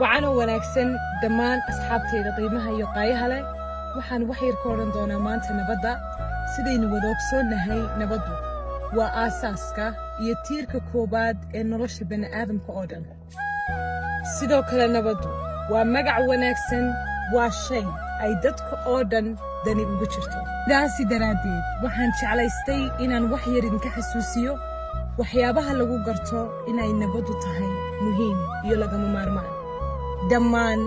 وعنا وناكسن دمان أصحابتي قيمها يقايها لي وحن وحير كورن دونا مانتا نبدا سيدين ودوكسون نهي نبدو وآساسكا يتيرك كوباد نولش بن آدم كأودن سيدو كلا نبدو ومقع وناكسن وشي أي دادك أودن داني بوجرتو داسي دراديد وحن شعلايستي إنان وحيرين كحسوسيو waxyaabaha lagu garto inay nabadu tahay muhiim iyo laga maarmaan dhammaan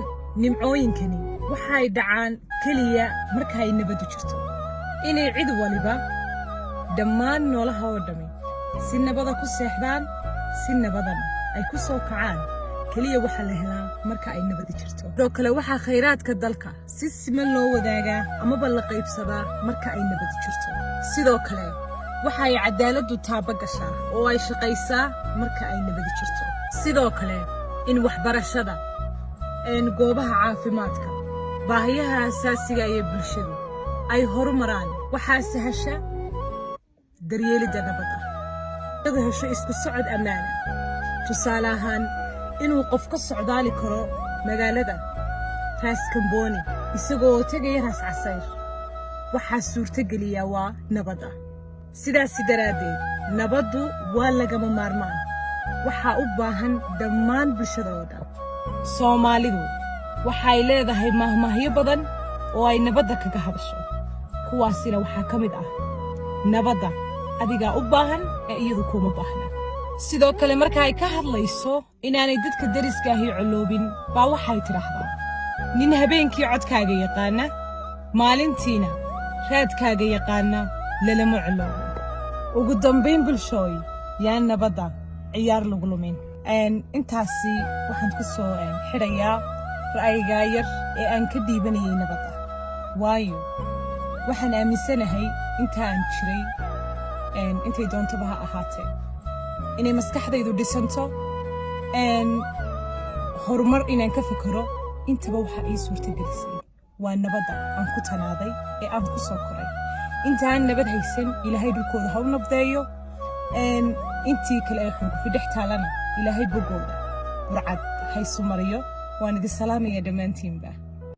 nimcooyinkani waxay dhacaan kaliya marka ay nabadu jirto inay cid waliba dhammaan noolaha oo dhami si nabada ku seexdaan si nabadan ay ku soo kacaan kaliya waxa la helaa marka ay nabadu jirto sidoo kale waxa khayraadka dalka si siman loo wadaagaa ama la qaybsadaa marka ay nabadu jirto sidoo kale waxay cadaaladu taaba gashaa oo ay shaqaysaa marka ay nabad jirto sidoo kale in waxbarashada goobaha caafimaadka baahiyaha asaasiga ee bulshadu ay horumaraan waxa sahasha daryeelida nabadda dadka hesho isku socod ammaan tusaale ahaan inuu qof ka socdaali karo magaalada Ras Kamboni isagoo tagaya Ras Casayr waxa suurtageliya waa nabadda sidaasi daraadeed nabadu waa lagama maarmaan waxa u baahan dhammaan bulshada oo dhan Soomaalidu waxay leedahay mahmaahyo badan oo ay nabadda kaga hadasho kuwaasina waxa kamid ah nabadda adiga u baahan ee iyadu kuma baahna sidoo kale marka ay ka hadlayso inaanay dadka dariska ahi culuubin baa waxay tiraahdaa nin habeenkii codkaaga yaqaana maalintiina raadkaaga yaqaana للما علو وقدامبين بالشوي يعني نبضة عيار لغلومين انتاسي وحن كسو حريا رأي غاير ان كدي بني نبضة وايو وحن امي سنة هي انتا انشري انتي دون تبها احاتي اني مسكح دايدو ديسانتو هرمر انان كفكرو انتا بوحا اي سورة جلسي وان نبضة ان كتناضي ان كسو كوري intaan nabad haysan ilaahay dhulkooda ha u nabdeeyo intii kale ay xun ku fidix taalana ilaahay bogooda burcad hayso mariyo waan idin salaamaya dhamaantiinba